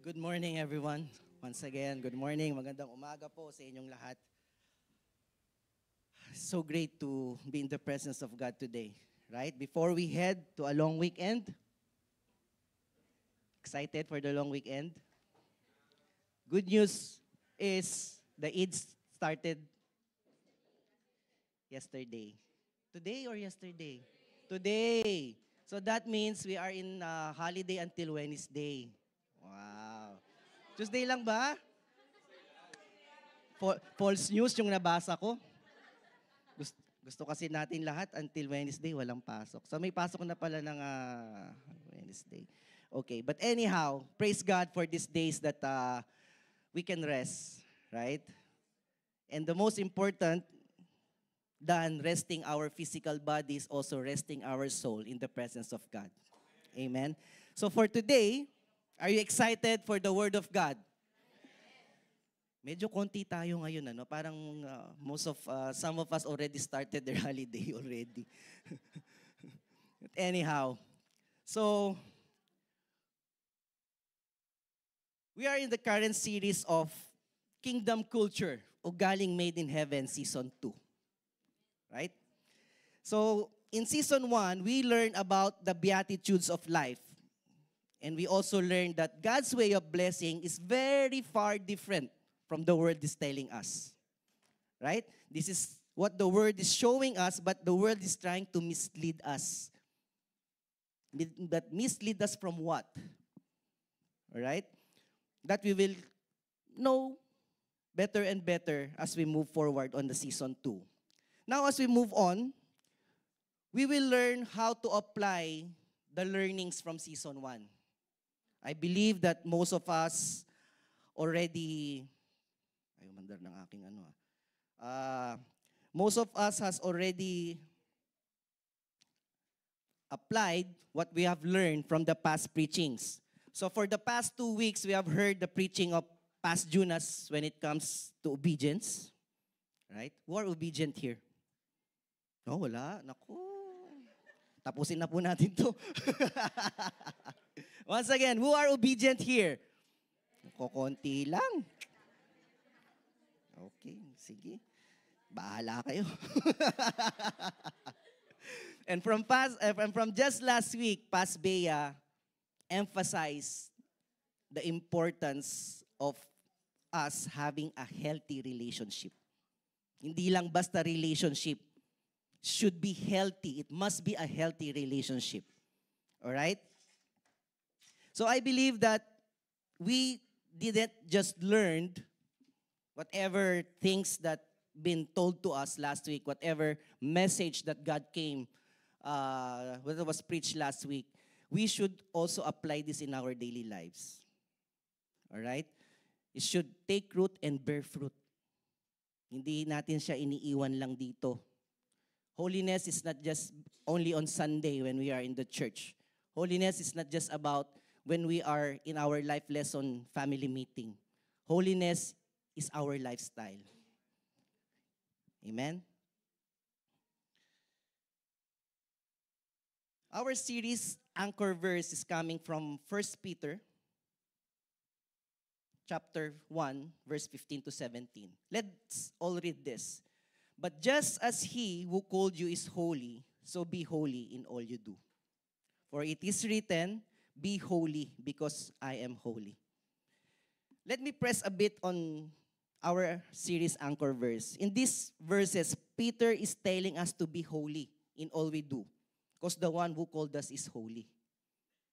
Good morning, everyone. Once again, good morning. Magandang umaga po sa inyong lahat. So great to be in the presence of God today, right? Before we head to a long weekend, excited for the long weekend? Good news is the Eid started yesterday. Today or yesterday? Today. So that means we are in holiday until Wednesday. Wow. Tuesday lang ba? False news yung nabasa ko. Gusto kasi natin lahat until Wednesday, walang pasok. So may pasok na pala ng Wednesday. Okay, but anyhow, praise God for these days that we can rest, right? And the most important than resting our physical bodies, also resting our soul in the presence of God. Amen. So for today, are you excited for the Word of God? Medyo konti tayo ngayon, ano? Parang some of us already started their holiday already. But anyhow, so we are in the current series of Kingdom Culture, Ugaling Made in Heaven, Season 2. Right? So, in Season 1, we learned about the Beatitudes of life. And we also learned that God's way of blessing is very far different from the world is telling us. Right? This is what the world is showing us, but the world is trying to mislead us. But mislead us from what? Alright? That we will know better and better as we move forward on the Season 2. Now, as we move on, we will learn how to apply the learnings from Season 1. I believe that most of us already, most of us has already applied what we have learned from the past preachings. So for the past 2 weeks, we have heard the preaching of Pastor Jonas when it comes to obedience. Right? Who are obedient here? Oh, wala. Naku. Tapusin na po natin to. Once again, who are obedient here? Kukunti lang. Okay, sige. Bahala kayo. And from just last week, Pas Bea emphasized the importance of us having a healthy relationship. Hindi lang basta relationship. Should be healthy. It must be a healthy relationship. All right? So I believe that we didn't just learn whatever things that been told to us last week, whatever message that God came, what was preached last week, we should also apply this in our daily lives. All right? It should take root and bear fruit. Hindi natin siya iniiwan lang dito. Holiness is not just only on Sunday when we are in the church. Holiness is not just about when we are in our life lesson family meeting. Holiness is our lifestyle. Amen? Our series anchor verse is coming from 1 Peter chapter 1, verse 15 to 17. Let's all read this. But just as he who called you is holy, so be holy in all you do. For it is written, be holy because I am holy. Let me press a bit on our series anchor verse. In these verses, Peter is telling us to be holy in all we do. Because the one who called us is holy.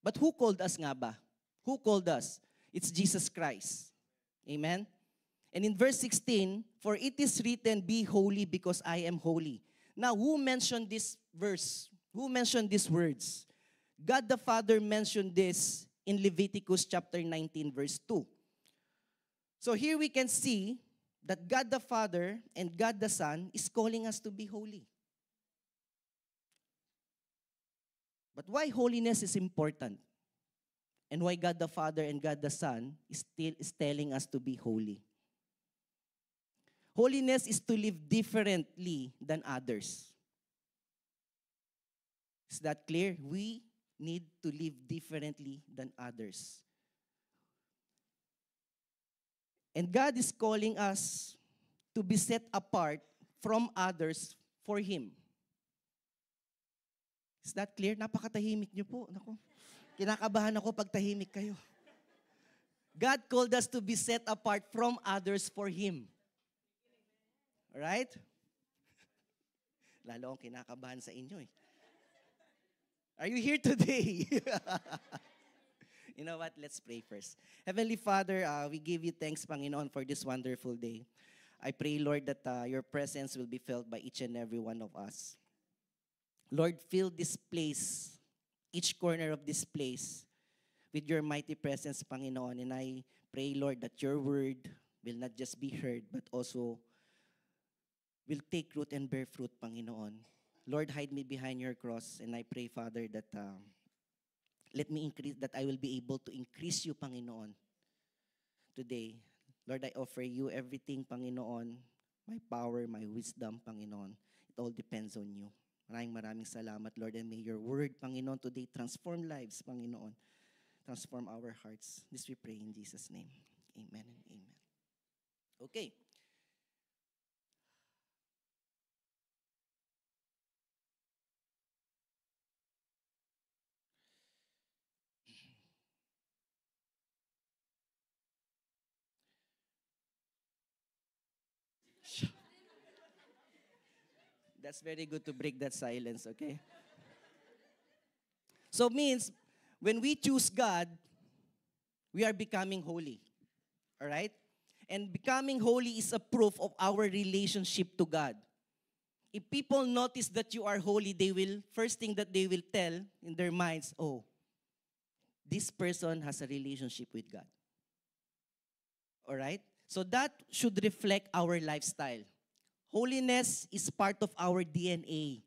But who called us nga ba? Who called us? It's Jesus Christ. Amen? And in verse 16, for it is written, be holy because I am holy. Now, who mentioned this verse? Who mentioned these words? God the Father mentioned this in Leviticus chapter 19, verse 2. So here we can see that God the Father and God the Son is calling us to be holy. But why holiness is important? And why God the Father and God the Son is telling us to be holy? Holiness is to live differently than others. Is that clear? We need to live differently than others. And God is calling us to be set apart from others for Him. Is that clear? Napakatahimik niyo po. Naku, kinakabahan ako pag tahimik kayo. God called us to be set apart from others for Him. Alright? Lalo akong kinakabahan sa inyo eh. Are you here today? You know what? Let's pray first. Heavenly Father, we give you thanks, Panginoon, for this wonderful day. I pray, Lord, that your presence will be felt by each and every one of us. Lord, fill this place, each corner of this place, with your mighty presence, Panginoon. And I pray, Lord, that your word will not just be heard, but also will take root and bear fruit, Panginoon. Lord, hide me behind your cross. And I pray, Father, that let me increase, that I will be able to increase you, Panginoon, today. Lord, I offer you everything, Panginoon, my power, my wisdom, Panginoon. It all depends on you. Maraming salamat, Lord, and may your word, Panginoon, today transform lives, Panginoon. Transform our hearts. This we pray in Jesus' name. Amen and amen. Okay. That's very good to break that silence, okay? So means, when we choose God, we are becoming holy. All right? And becoming holy is a proof of our relationship to God. If people notice that you are holy, first thing that they will tell in their minds, oh, this person has a relationship with God. All right? So that should reflect our lifestyle. Holiness is part of our DNA.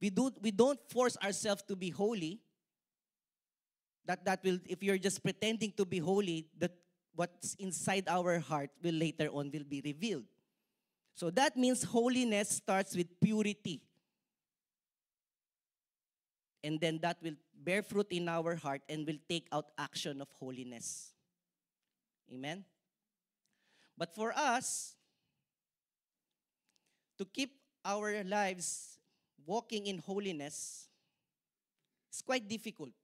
We don't force ourselves to be holy. That will, if you're just pretending to be holy, that what's inside our heart will later on will be revealed. So that means holiness starts with purity. And then that will bear fruit in our heart and will take out action of holiness. Amen? But for us, to keep our lives walking in holiness, it's quite difficult.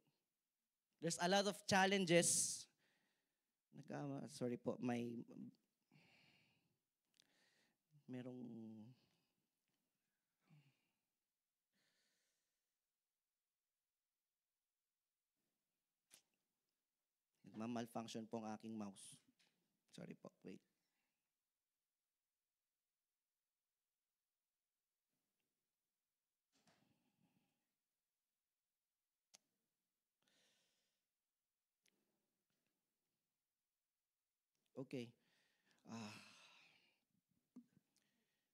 There's a lot of challenges. Sorry po, merong nagmamalfunction po ang aking mouse. Sorry po, wait. Okay.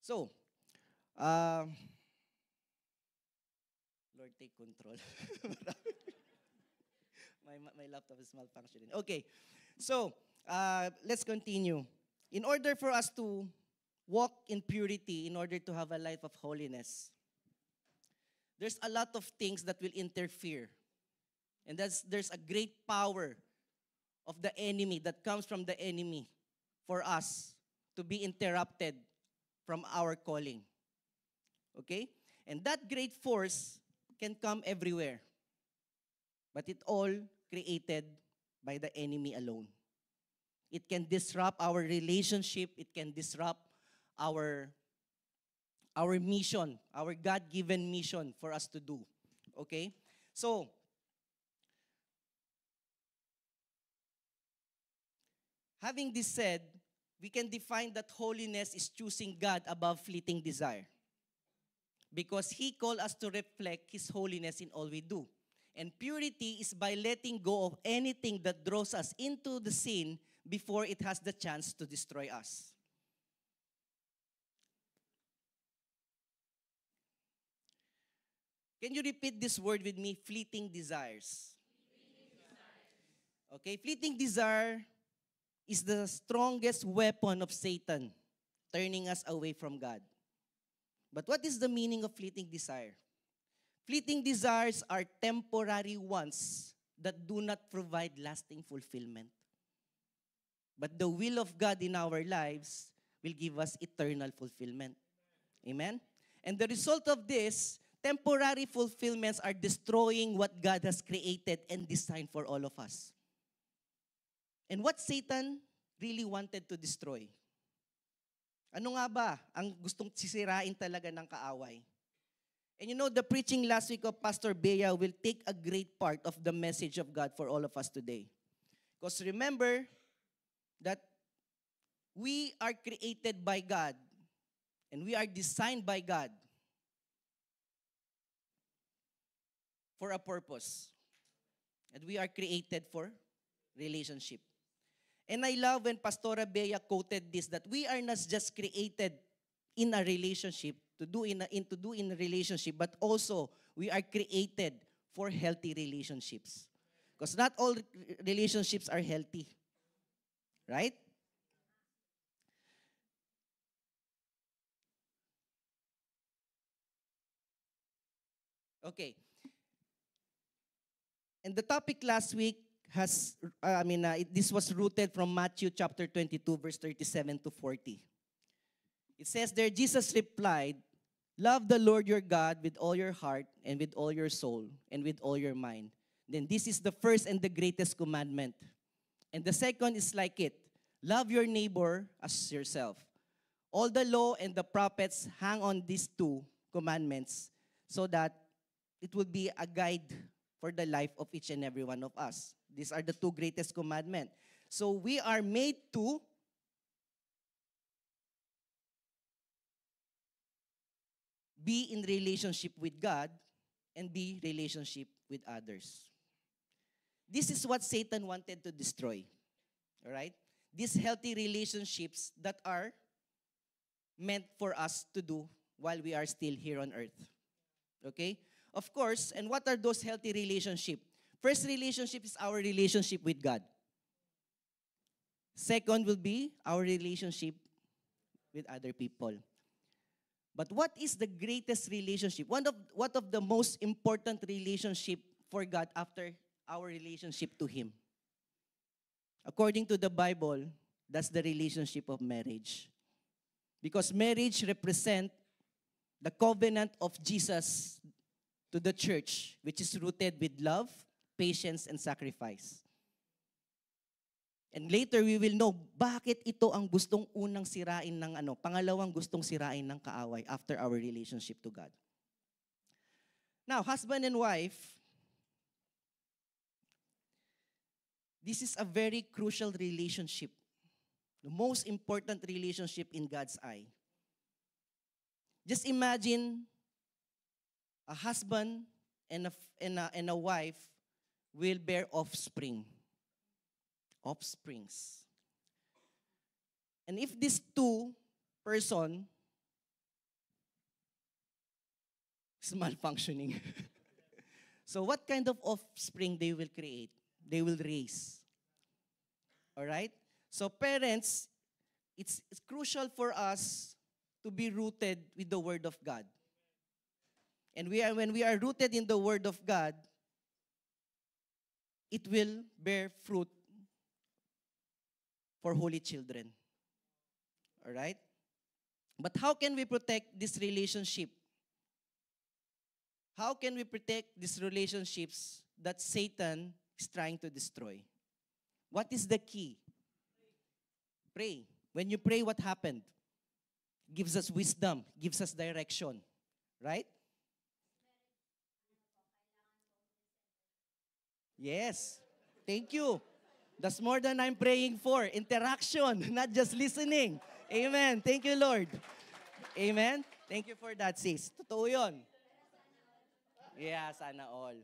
So, Lord, take control. my laptop is malfunctioning. Okay. So, let's continue. In order for us to walk in purity, in order to have a life of holiness, there's a lot of things that will interfere. And there's a great power of the enemy that comes from the enemy for us to be interrupted from our calling. Okay? And that great force can come everywhere. But it all created by the enemy alone. It can disrupt our relationship. It can disrupt our mission, our God-given mission for us to do. Okay? So, having this said, we can define that holiness is choosing God above fleeting desire. Because He called us to reflect His holiness in all we do. And purity is by letting go of anything that draws us into the sin before it has the chance to destroy us. Can you repeat this word with me? Fleeting desires. Okay, fleeting desire is the strongest weapon of Satan, turning us away from God. But what is the meaning of fleeting desire? Fleeting desires are temporary ones that do not provide lasting fulfillment. But the will of God in our lives will give us eternal fulfillment. Amen? And the result of this, temporary fulfillments are destroying what God has created and designed for all of us. And what Satan really wanted to destroy? Ano nga ba ang gustong sisirain talaga ng kaaway? And you know, the preaching last week of Pastor Bea will take a great part of the message of God for all of us today. Because remember that we are created by God and we are designed by God for a purpose. And we are created for relationship. And I love when Pastora Bea quoted this, that we are not just created in a relationship, to do in a relationship, but also we are created for healthy relationships. Because not all relationships are healthy. Right? Okay. And the topic last week this was rooted from Matthew chapter 22, verse 37 to 40. It says there, Jesus replied, "Love the Lord your God with all your heart and with all your soul and with all your mind. Then this is the first and the greatest commandment. And the second is like it. Love your neighbor as yourself. All the law and the prophets hang on these two commandments so that it will be a guide for the life of each and every one of us." These are the two greatest commandments. So we are made to be in relationship with God and be relationship with others. This is what Satan wanted to destroy. All right? These healthy relationships that are meant for us to do while we are still here on earth. Okay? Of course, and what are those healthy relationships? First relationship is our relationship with God. Second will be our relationship with other people. But what is the greatest relationship? What of the most important relationship for God after our relationship to Him? According to the Bible, that's the relationship of marriage. Because marriage represents the covenant of Jesus to the church, which is rooted with love, patience, and sacrifice. And later we will know bakit ito ang gustong unang sirain ng pangalawang gustong sirain ng kaaway after our relationship to God. Now, husband and wife, this is a very crucial relationship. The most important relationship in God's eye. Just imagine a husband and a wife will bear offsprings. And if these two person is malfunctioning, so what kind of offspring they will create? They will raise. All right? So parents, it's crucial for us to be rooted with the Word of God. And when we are rooted in the Word of God, it will bear fruit for holy children. All right? But how can we protect this relationship? How can we protect these relationships that Satan is trying to destroy? What is the key? Pray. When you pray, what happened? Gives us wisdom, gives us direction. Right? Yes. Thank you. That's more than I'm praying for. Interaction, not just listening. Amen. Thank you, Lord. Amen. Thank you for that, sis. Totoo yun. Yeah, sana all.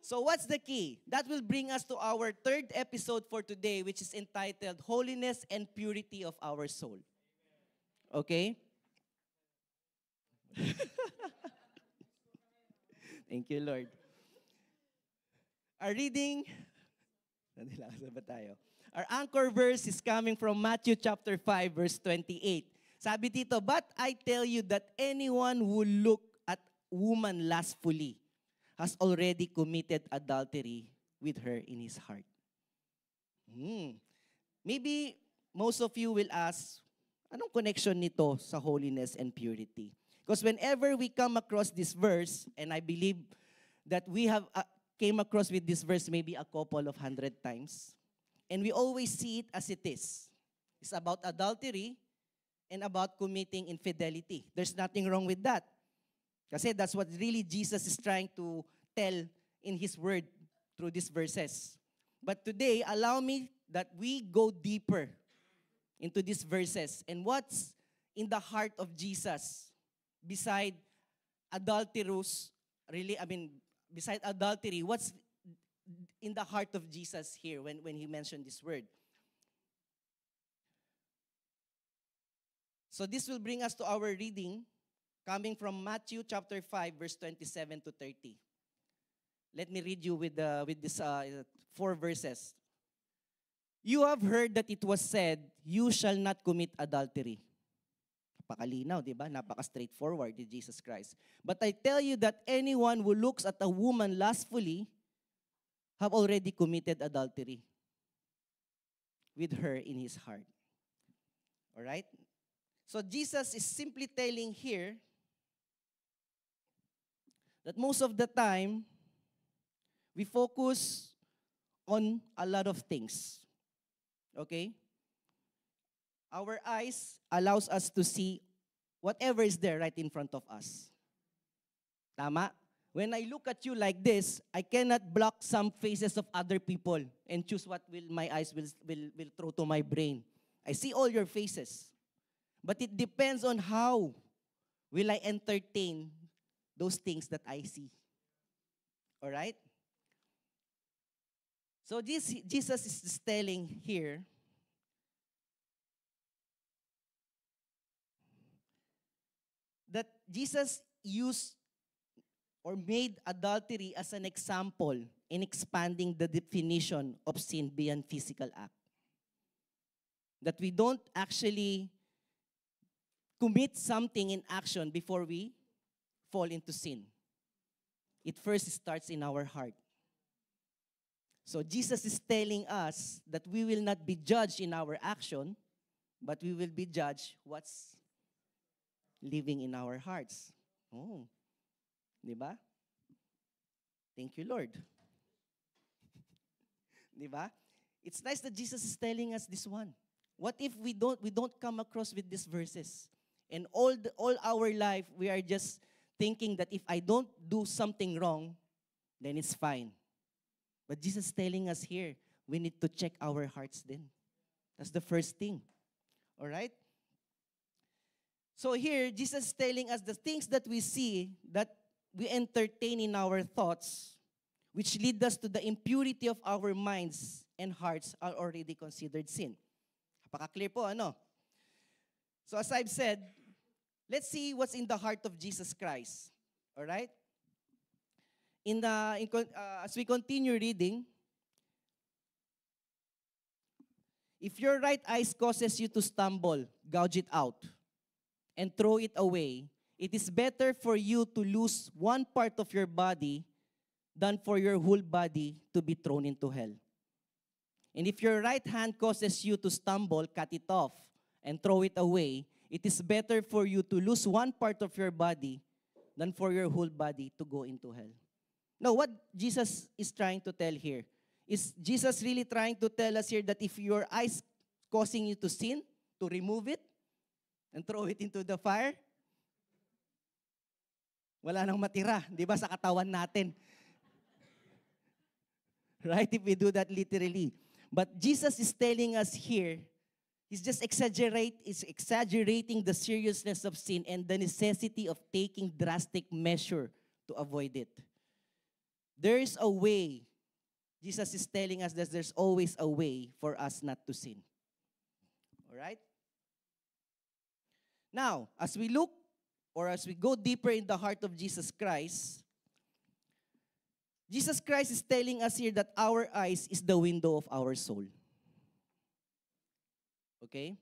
So what's the key? That will bring us to our third episode for today, which is entitled Holiness and Purity of Our Soul. Okay? Thank you, Lord. Our reading, our anchor verse is coming from Matthew chapter 5, verse 28. Sabi dito, "But I tell you that anyone who look at woman lustfully has already committed adultery with her in his heart." Maybe most of you will ask, anong connection nito sa holiness and purity? Because whenever we come across this verse, and I believe that we have came across with this verse maybe a couple of 100 times, and we always see it as it is. It's about adultery and about committing infidelity. There's nothing wrong with that. Kasi that's what really Jesus is trying to tell in His Word through these verses. But today, allow me that we go deeper into these verses and what's in the heart of Jesus beside beside adultery, what's in the heart of Jesus here when He mentioned this word. So this will bring us to our reading coming from Matthew chapter 5, verse 27 to 30. Let me read you with these 4 verses. You have heard that it was said, you shall not commit adultery. Napakalinaw, di ba? Napaka-straightforward ni Jesus Christ. But I tell you that anyone who looks at a woman lustfully have already committed adultery with her in his heart. All right? So Jesus is simply telling here that most of the time, we focus on a lot of things. Okay? Our eyes allows us to see whatever is there right in front of us. Tama? When I look at you like this, I cannot block some faces of other people and choose what my eyes will throw to my brain. I see all your faces. But it depends on how will I entertain those things that I see. All right? So Jesus is just telling here that Jesus used or made adultery as an example in expanding the definition of sin beyond physical act. That we don't actually commit something in action before we fall into sin. It first starts in our heart. So Jesus is telling us that we will not be judged in our action, but we will be judged what's living in our hearts. Oh, di ba? Thank you, Lord. Di ba? It's nice that Jesus is telling us this one. What if we don't come across with these verses? And all our life, we are just thinking that if I don't do something wrong, then it's fine. But Jesus is telling us here, we need to check our hearts then. That's the first thing. All right? So here, Jesus is telling us the things that we see, that we entertain in our thoughts, which lead us to the impurity of our minds and hearts, are already considered sin. Napaka-clear po, ano? So as I've said, let's see what's in the heart of Jesus Christ. All right? As we continue reading, if your right eye causes you to stumble, gouge it out and throw it away. It is better for you to lose one part of your body than for your whole body to be thrown into hell. And if your right hand causes you to stumble, cut it off and throw it away. It is better for you to lose one part of your body than for your whole body to go into hell. Now, what Jesus is trying to tell here, is Jesus really trying to tell us here that if your eyes causing you to sin, to remove it and throw it into the fire? Wala nang matira, di ba, sa katawan natin. Right? If we do that literally. But Jesus is telling us here, He's just exaggerating the seriousness of sin and the necessity of taking drastic measure to avoid it. There is a way. Jesus is telling us that there's always a way for us not to sin. All right? Now, as we look or as we go deeper in the heart of Jesus Christ is telling us here that our eyes is the window of our soul. Okay?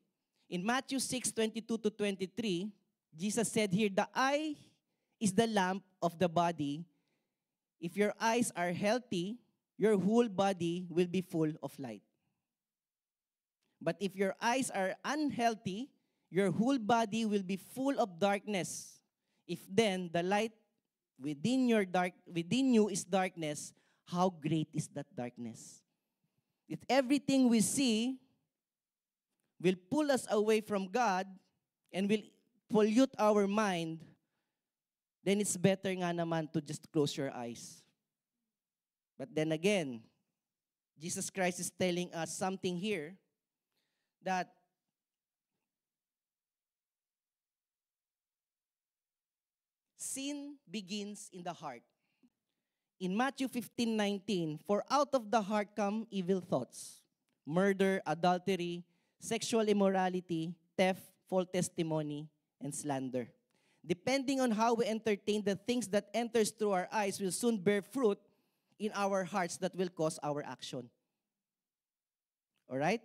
In Matthew 6:22 to 23, Jesus said here, the eye is the lamp of the body. If your eyes are healthy, your whole body will be full of light. But if your eyes are unhealthy, your whole body will be full of darkness. If then the light within you is darkness, how great is that darkness? If everything we see will pull us away from God and will pollute our mind, then it's better nga naman to just close your eyes. But then again, Jesus Christ is telling us something here that sin begins in the heart. In Matthew 15:19, for out of the heart come evil thoughts, murder, adultery, sexual immorality, theft, false testimony, and slander. Depending on how we entertain the things that enters through our eyes will soon bear fruit in our hearts that will cause our action. All right?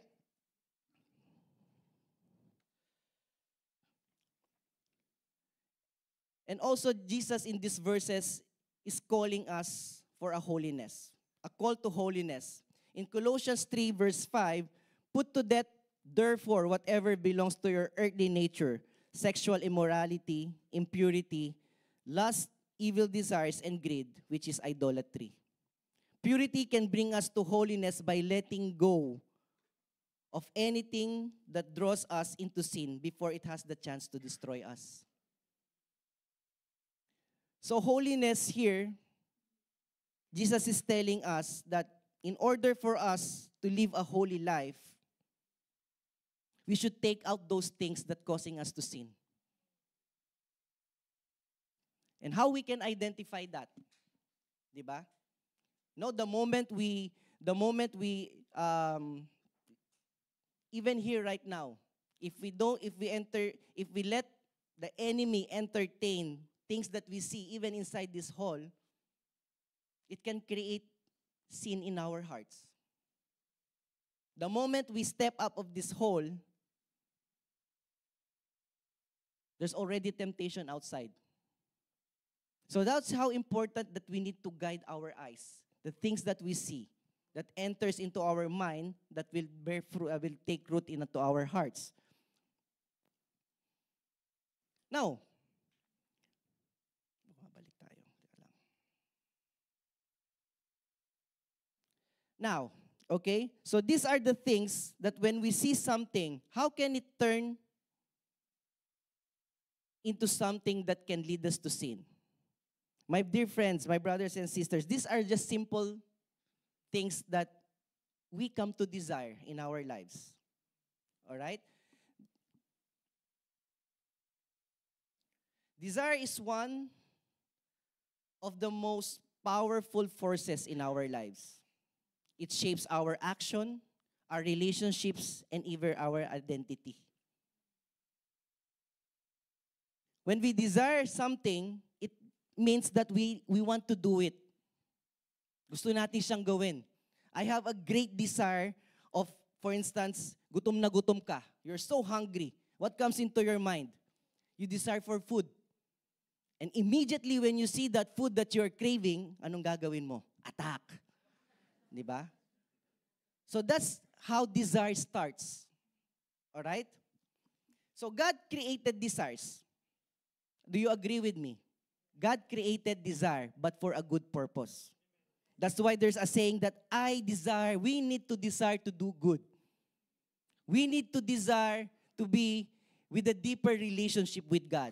And also, Jesus in these verses is calling us for a holiness, a call to holiness. In Colossians 3 verse 5, put to death, therefore, whatever belongs to your earthly nature, sexual immorality, impurity, lust, evil desires, and greed, which is idolatry. Purity can bring us to holiness by letting go of anything that draws us into sin before it has the chance to destroy us. So holiness here, Jesus is telling us that in order for us to live a holy life, we should take out those things that causing us to sin. And how we can identify that? Diba? No, the moment we even here right now, if we let the enemy entertain things that we see even inside this hall, it can create sin in our hearts. The moment we step up of this hall, there's already temptation outside. So that's how important that we need to guide our eyes. The things that we see, that enters into our mind, that will bear fruit, will take root into our hearts. Now, bumabalik tayo. Teka lang. Now, okay? So these are the things that when we see something, how can it turn into something that can lead us to sin? My dear friends, my brothers and sisters, these are just simple things that we come to desire in our lives. All right? Desire is one of the most powerful forces in our lives. It shapes our action, our relationships, and even our identity. When we desire something, it means that we want to do it. Gusto natin siyang gawin. I have a great desire of, for instance, gutom na gutom ka. You're so hungry. What comes into your mind? You desire for food. And immediately when you see that food that you're craving, anong gagawin mo? Attack. Di ba? So that's how desire starts. Alright? So God created desires. Do you agree with me? God created desire, but for a good purpose. That's why there's a saying that we need to desire to do good. We need to desire to be with a deeper relationship with God.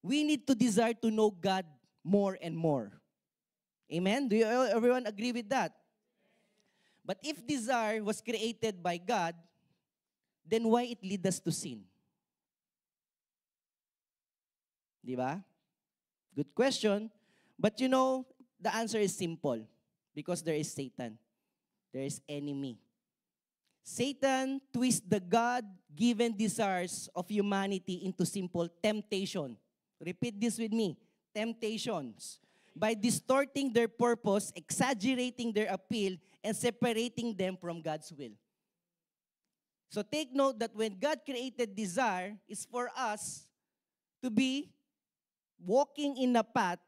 We need to desire to know God more and more. Amen? Do you everyone agree with that? But if desire was created by God, then why it lead us to sin? Di ba? Good question. But you know, the answer is simple. Because there is Satan. There is enemy. Satan twists the God-given desires of humanity into simple temptation. Repeat this with me. Temptations. By distorting their purpose, exaggerating their appeal, and separating them from God's will. So take note that when God created desire, it's for us to be walking in a path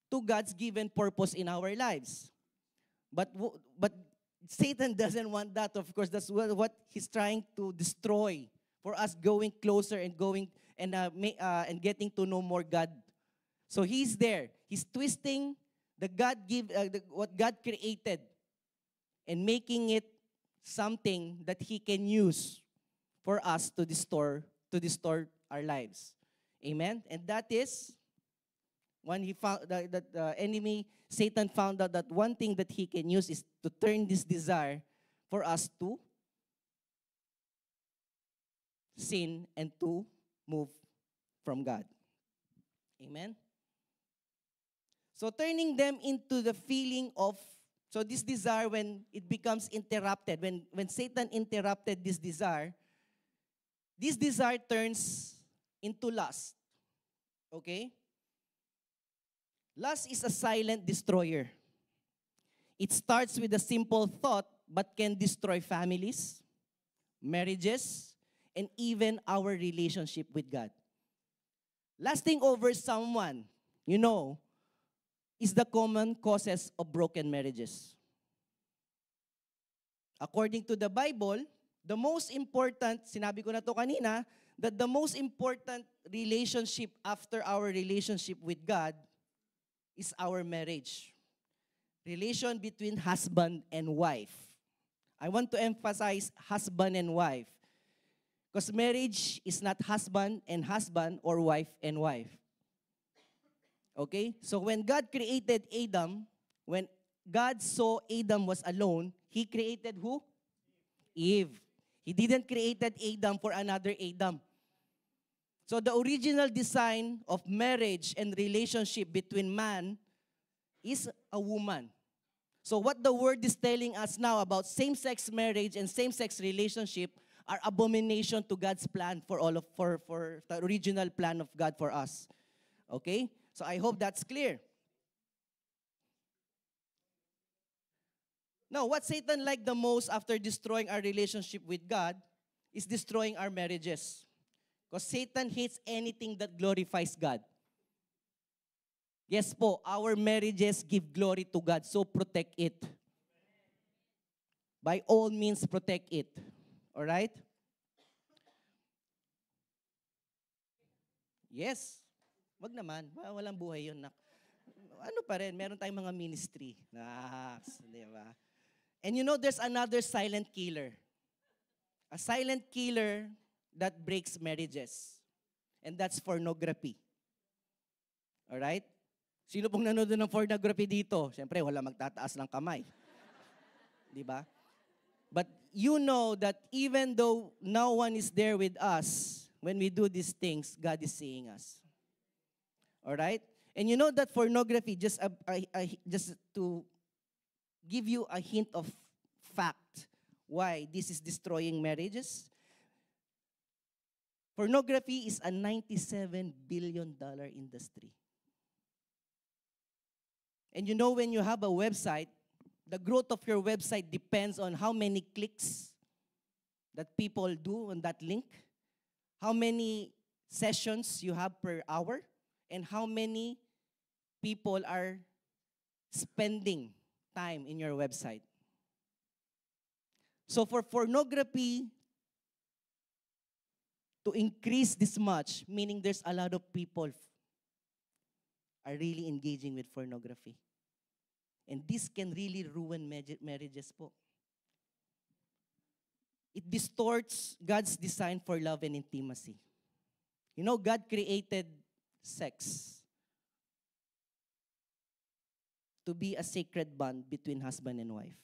to God's given purpose in our lives. But Satan doesn't want that. Of course, that's what he's trying to destroy, for us going closer and going and getting to know more God. So he's there. He's twisting what God created and making it something that he can use for us to distort our lives. Amen. And that is when he found that the enemy, Satan, found out that one thing that he can use is to turn this desire for us to sin and to move from God. Amen. So turning them into the feeling of, so this desire, when it becomes interrupted, when Satan interrupted this desire turns into lust. Okay? Lust is a silent destroyer. It starts with a simple thought but can destroy families, marriages, and even our relationship with God. Lusting over someone, is the common causes of broken marriages. According to the Bible, the most important, sinabi ko na to kanina, that the most important relationship after our relationship with God is our marriage. Relation between husband and wife. I want to emphasize husband and wife. Because marriage is not husband and husband or wife and wife. Okay? So when God created Adam, when God saw Adam was alone, He created who? Eve. He didn't create Adam for another Adam. So the original design of marriage and relationship between man is a woman. So what the word is telling us now about same-sex marriage and same-sex relationship are abomination to God's plan for the original plan of God for us. Okay? So I hope that's clear. Now, what Satan liked the most after destroying our relationship with God is destroying our marriages. Because Satan hates anything that glorifies God. Yes po, our marriages give glory to God, so protect it. By all means, protect it. Alright? Yes. Wag naman. Walang buhay yun. Ano pa rin, meron tayong mga ministry. Di ba? And there's another silent killer. A silent killer that breaks marriages. And that's pornography. Alright? Sino pong nanonood ng pornography dito? Siyempre, wala magtataas ng kamay. Di ba? But you know that even though no one is there with us, when we do these things, God is seeing us. Alright? And you know that pornography, just to give you a hint of fact why this is destroying marriages, pornography is a $97 billion industry. And when you have a website, the growth of your website depends on how many clicks that people do on that link, how many sessions you have per hour, and how many people are spending time in your website. So for pornography to increase this much, meaning there's a lot of people are really engaging with pornography. And this can really ruin marriages po. It distorts God's design for love and intimacy. God created sex to be a sacred bond between husband and wife.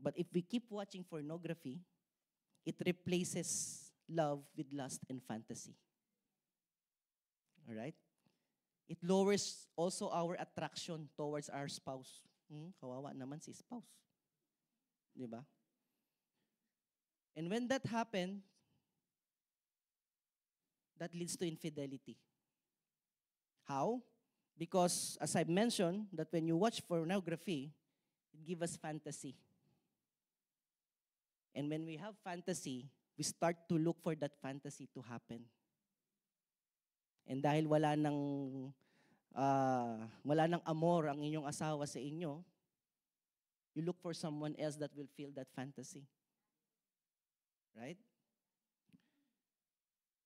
But if we keep watching pornography, it replaces love with lust and fantasy. All right? It lowers also our attraction towards our spouse. Kawawa naman si spouse. Diba? And when that happens, that leads to infidelity. How? Because, as I've mentioned, that when you watch pornography, it gives us fantasy. And when we have fantasy, we start to look for that fantasy to happen. And dahil wala nang amor ang inyong asawa sa inyo, You look for someone else that will fill that fantasy. Right?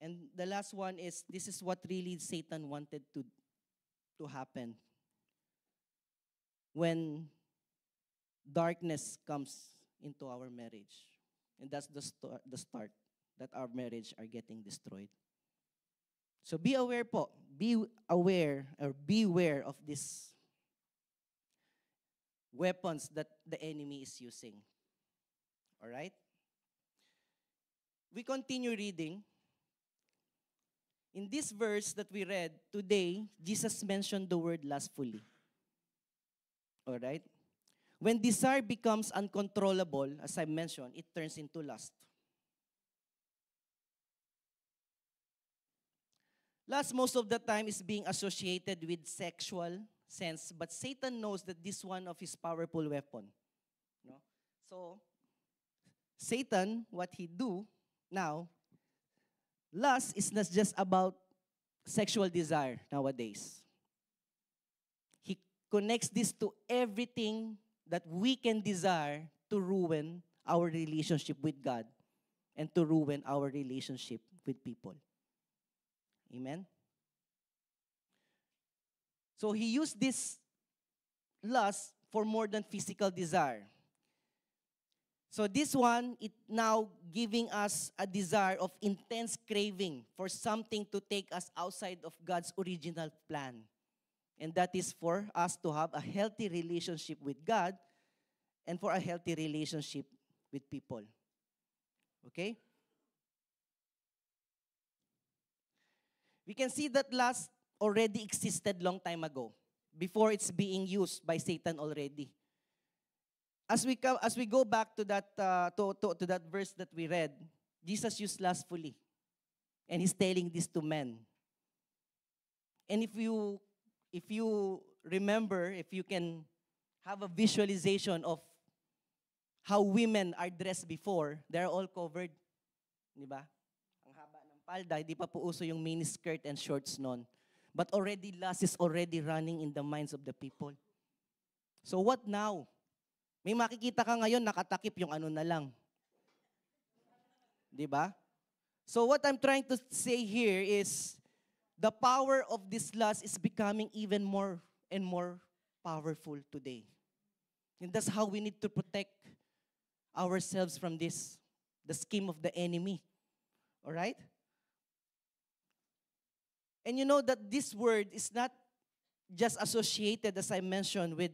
And the last one is, this is what really Satan wanted to happen. When darkness comes into our marriage. And that's the start that our marriage are getting destroyed. So be aware po. Be aware or beware of these weapons that the enemy is using. All right? We continue reading. In this verse that we read today, Jesus mentioned the word lustfully. All right? When desire becomes uncontrollable, as I mentioned, it turns into lust. Lust most of the time is being associated with sexual sense, but Satan knows that this is one of his powerful weapon. No? So, Satan, what he do now, lust is not just about sexual desire nowadays. He connects this to everything that we can desire to ruin our relationship with God and to ruin our relationship with people. Amen? So he used this lust for more than physical desire. So this one, it now giving us a desire of intense craving for something to take us outside of God's original plan. And that is for us to have a healthy relationship with God and for a healthy relationship with people. Okay? We can see that lust already existed long time ago, before it's being used by Satan already. As we go back to that to that verse that we read, Jesus used lustfully, and he's telling this to men. And if you remember, if you can have a visualization of how women are dressed before, they're all covered, di ba? Ang haba ng palda, hindi pa po uso yung mini skirt and shorts noon. But already lust is already running in the minds of the people. So what now? May makikita ka ngayon, nakatakip yung ano na lang. Di ba? So what I'm trying to say here is, the power of this lust is becoming even more and more powerful today. And that's how we need to protect ourselves from this, the scheme of the enemy. All right? And you know that this word is not just associated, as I mentioned, with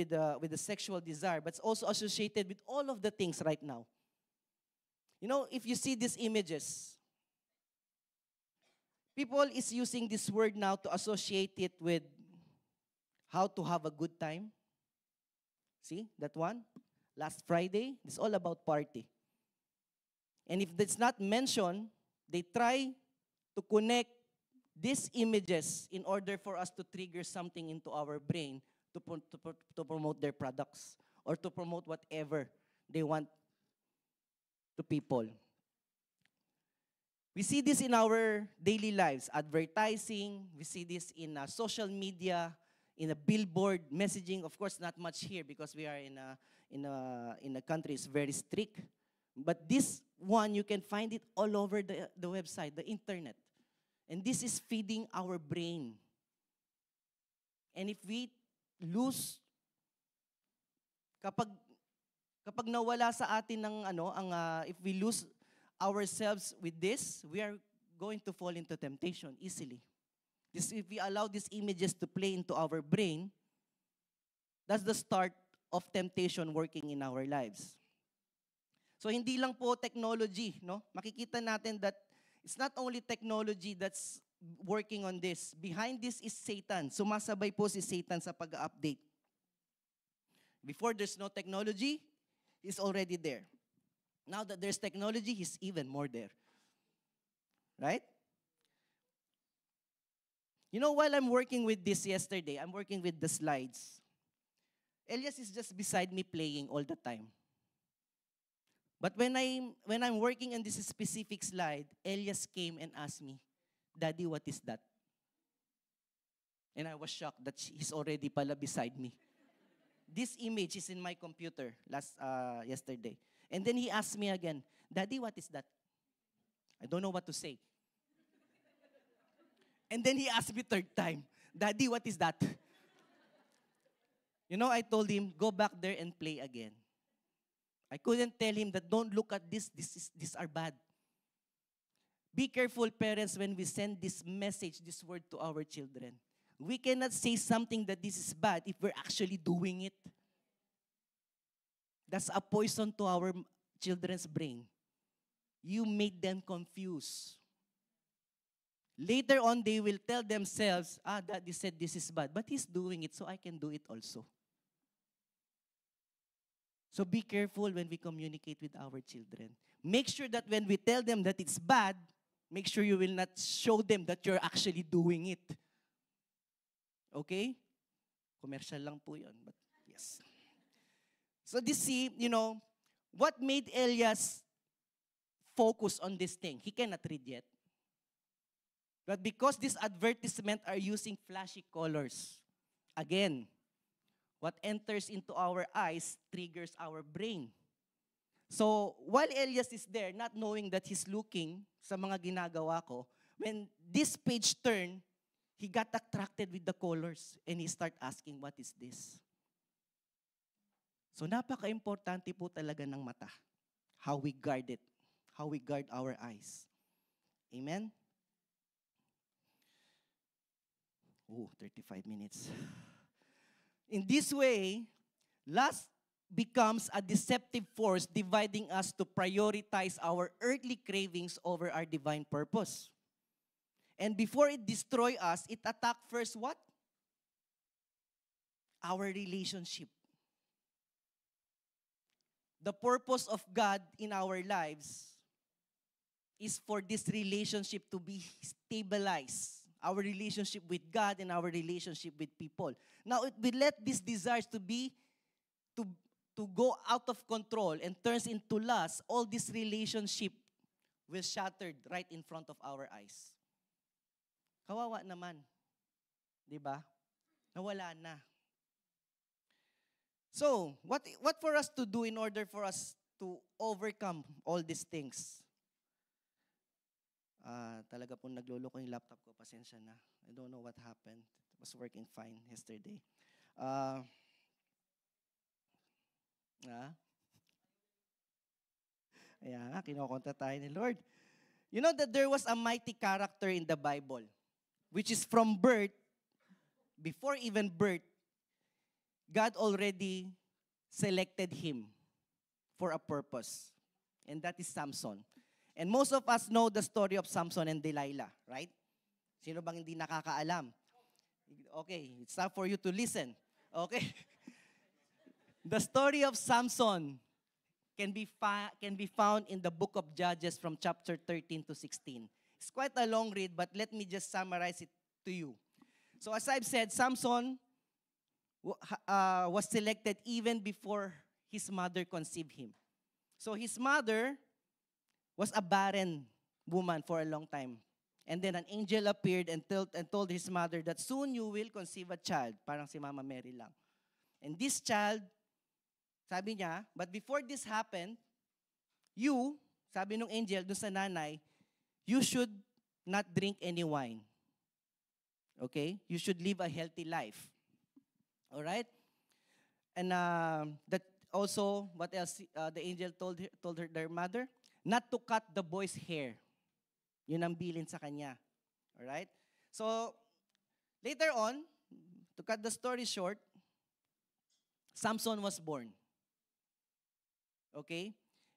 the sexual desire, but it's also associated with all of the things right now. You know, if you see these images, people is using this word now to associate it with how to have a good time. See, that one? Last Friday, it's all about party. And if that's not mentioned, they try to connect these images in order for us to trigger something into our brain to promote their products or to promote whatever they want to people. We see this in our daily lives, advertising. We see this in social media, in a billboard messaging. Of course, not much here because we are in a country is very strict. But this one, you can find it all over the website, the internet. And this is feeding our brain. And if we lose, kapag nawala sa atin ng if we lose ourselves with this, we are going to fall into temptation easily. If we allow these images to play into our brain, that's the start of temptation working in our lives. So hindi lang po technology, no? Makikita natin that it's not only technology that's working on this. Behind this is Satan. Sumasabay po si Satan sa pag-update. Before there's no technology, he's already there. Now that there's technology, he's even more there. Right? You know, while I'm working with this yesterday, I'm working with the slides. Elias is just beside me playing all the time. But when I'm working on this specific slide, Elias came and asked me, "Daddy, what is that?" And I was shocked that he's already pala beside me. this image is in my computer yesterday. And then he asked me again, Daddy, what is that? I don't know what to say. And then he asked me third time, Daddy, what is that? You know, I told him, go back there and play again. I couldn't tell him that don't look at this. These are bad. Be careful, parents, when we send this message, this word to our children. We cannot say something that this is bad if we're actually doing it. That's a poison to our children's brain. You made them confused. Later on, they will tell themselves, Daddy said this is bad, but he's doing it, so I can do it also. So be careful when we communicate with our children. Make sure that when we tell them that it's bad, make sure you will not show them that you're actually doing it. Okay? Commercial lang po yun, but yes. So what made Elias focus on this thing? He cannot read yet. But because this advertisement are using flashy colors, again, what enters into our eyes triggers our brain. So, while Elias is there, not knowing that he's looking sa mga ginagawa ko, when this page turned, he got attracted with the colors and he start asking, what is this? So, napaka-importante po talaga ng mata. How we guard it. How we guard our eyes. Amen? 35 minutes. In this way, lust becomes a deceptive force dividing us to prioritize our earthly cravings over our divine purpose. And before it destroy us, it attack first what? Our relationship. The purpose of God in our lives is for this relationship to be stabilized. Our relationship with God and our relationship with people. Now, if we let these desires to go out of control and turns into lust, all this relationship will shattered right in front of our eyes. Kawawa naman. Diba? Nawala na. So, what for us to do in order for us to overcome all these things? Talaga pong nagloloko yung laptop ko. Pasensya na. I don't know what happened. It was working fine yesterday. Ayan, kinokonta tayo ni Lord. You know that there was a mighty character in the Bible, which is from birth, before even birth, God already selected him for a purpose. And that is Samson. And most of us know the story of Samson and Delilah, right? Sino bang hindi nakakaalam? Okay, it's time for you to listen. Okay? The story of Samson can be found in the book of Judges from chapter 13 to 16. It's quite a long read, but let me just summarize it to you. So as I've said, Samson was selected even before his mother conceived him. So his mother was a barren woman for a long time. And then an angel appeared and told his mother that soon you will conceive a child. Parang si Mama Mary lang. And this child, sabi niya, but before this happened, you, sabi nung angel dun sa nanay, you should not drink any wine. Okay? You should live a healthy life. Alright? And that also, what else the angel told her, their mother? Not to cut the boy's hair. Yun ang bilin sa kanya. Alright? So, later on, to cut the story short, Samson was born. Okay?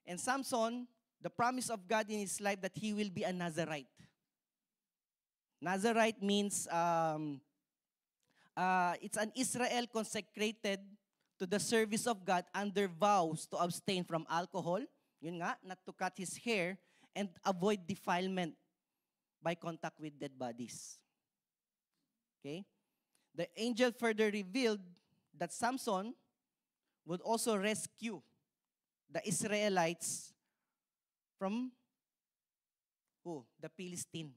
And Samson, the promise of God in his life that he will be a Nazirite. Nazirite means it's an Israel consecrated to the service of God under vows to abstain from alcohol, yun nga, not to cut his hair, and avoid defilement by contact with dead bodies. Okay? The angel further revealed that Samson would also rescue the Israelites from the Philistine.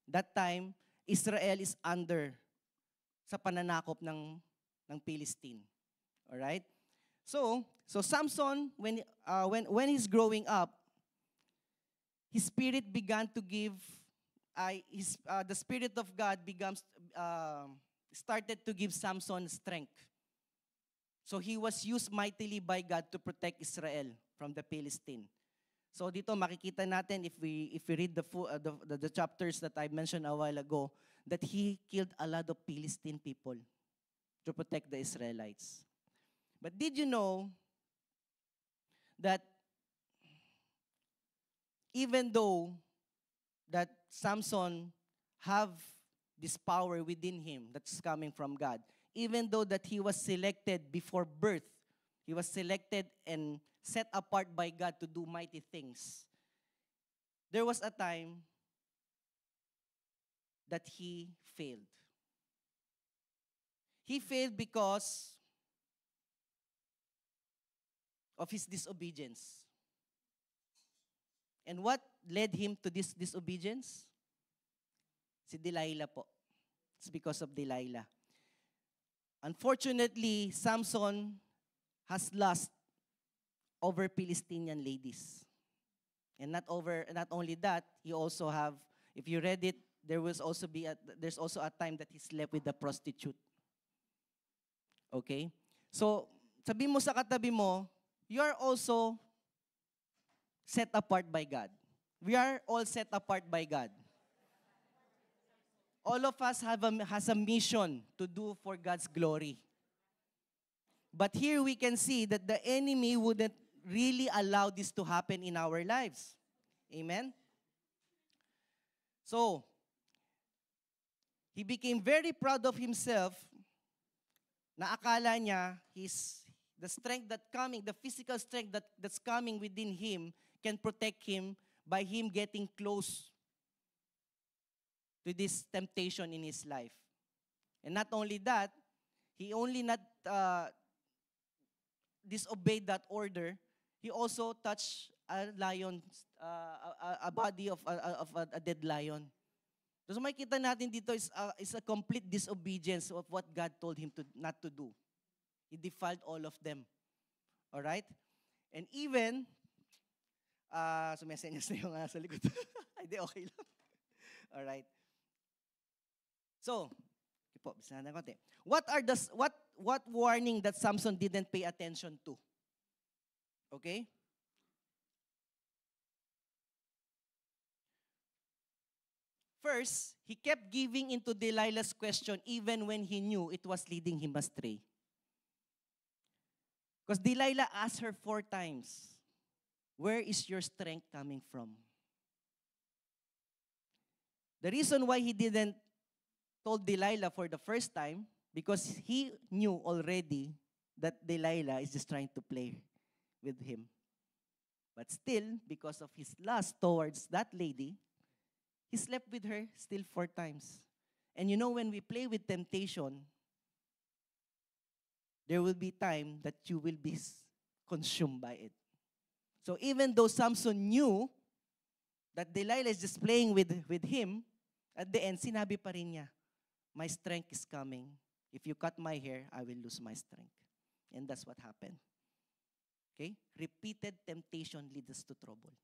That time, Israel is under sa pananakop ng Philistine. All right? So Samson, when he's growing up, his spirit began to give, the Spirit of God started to give Samson strength. So he was used mightily by God to protect Israel from the Philistine. So dito makikita natin if we read the chapters that I mentioned a while ago, that he killed a lot of Philistine people to protect the Israelites. But did you know that even though that Samson have this power within him that's coming from God, even though that he was selected before birth, he was selected and set apart by God to do mighty things, there was a time that he failed. He failed because of his disobedience. And what led him to this disobedience? Si Delilah po. It's because of Delilah. Unfortunately, Samson has lust over Philistinian ladies. And not only that, he also have, if you read it, there's also a time that he slept with a prostitute. Okay? So, sabi mo sa katabi mo, you are also set apart by God. We are all set apart by God. All of us has a mission to do for God's glory. But here we can see that the enemy wouldn't really allow this to happen in our lives. Amen? So, he became very proud of himself na akala niya the physical strength that's coming within him can protect him by him getting close to this temptation in his life. And not only that, he only not disobeyed that order, he also touched a lion, a body of a dead lion. So makikita natin dito is a complete disobedience of what God told him not to do. He defiled all of them. All right? And even, sumesenyas na yung sa likod. Hindi, okay lang. All right. So, po, bisa na konti. What warning that Samson didn't pay attention to? Okay? First, he kept giving into Delilah's question even when he knew it was leading him astray. Because Delilah asked her 4 times, where is your strength coming from? The reason why he didn't told Delilah for the first time, because he knew already that Delilah is just trying to play with him. But still, because of his lust towards that lady, he slept with her still 4 times. And you know, when we play with temptation, there will be time that you will be consumed by it. So even though Samson knew that Delilah is just playing with him, at the end, sinabi pa rin niya, my strength is coming. If you cut my hair, I will lose my strength. And that's what happened. Okay? Repeated temptation leads us to trouble.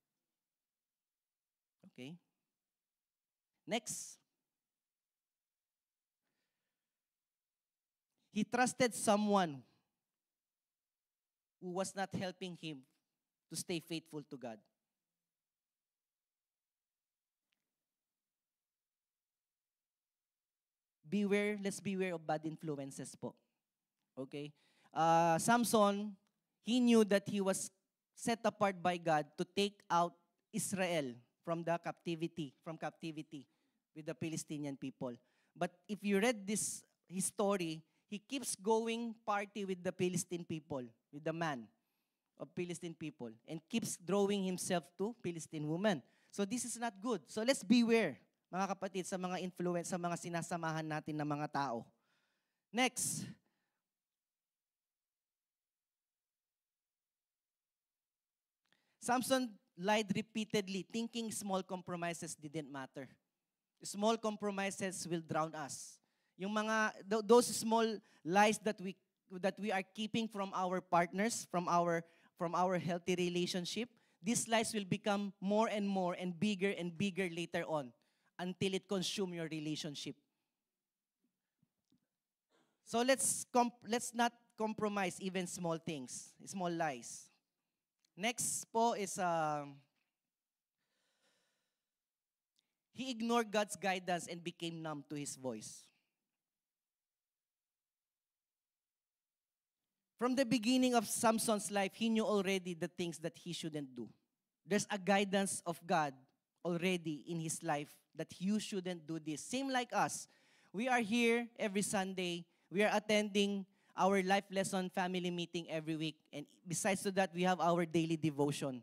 Okay? Next. He trusted someone who was not helping him to stay faithful to God. Let's beware of bad influences po. Okay? Samson, he knew that he was set apart by God to take out Israel from captivity with the Palestinian people. But if you read his story, he keeps going party with the Philistine people, with the man of Philistine people, and keeps drawing himself to Philistine women. So this is not good. So let's beware, mga kapatid, sa mga influence, sa mga sinasamahan natin ng mga tao. Next. Samson lied repeatedly, thinking small compromises didn't matter. Small compromises will drown us. Yung mga those small lies that that we are keeping from our partners, from our healthy relationship, these lies will become more and bigger later on until it consume your relationship. So let's not compromise even small things, small lies. Next po is he ignored God's guidance and became numb to his voice. From the beginning of Samson's life, he knew already the things that he shouldn't do. There's a guidance of God already in his life that you shouldn't do this. Same like us. We are here every Sunday. We are attending our life lesson family meeting every week. And besides to that, we have our daily devotion.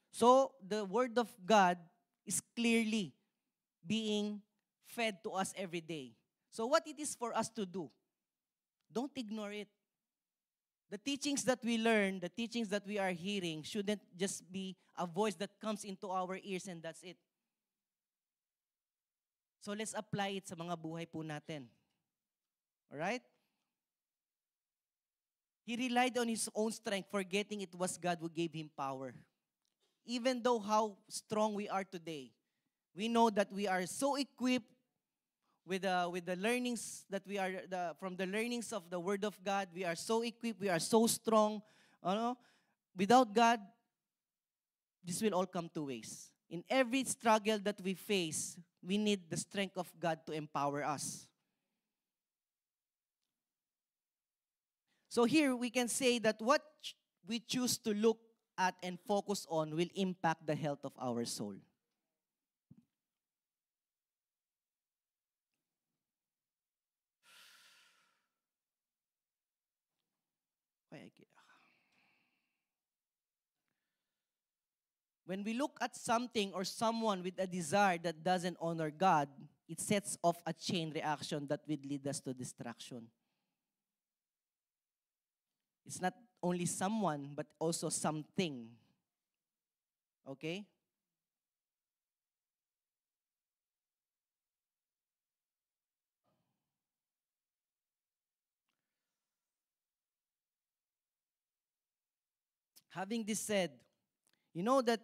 So the Word of God is clearly being fed to us every day. So what it is for us to do, don't ignore it. The teachings that we learn, the teachings that we are hearing, shouldn't just be a voice that comes into our ears and that's it. So let's apply it sa mga buhay po natin. Alright? He relied on his own strength, forgetting it was God who gave him power. Even though how strong we are today, we know that we are so equipped with the learnings that we are from the learnings of the Word of God. We are so equipped. We are so strong. Without God, this will all come to waste. In every struggle that we face, we need the strength of God to empower us. So here we can say that what we choose to look at and focus on will impact the health of our soul. When we look at something or someone with a desire that doesn't honor God, it sets off a chain reaction that will lead us to destruction. It's not only someone, but also something. Okay? Having this said, you know that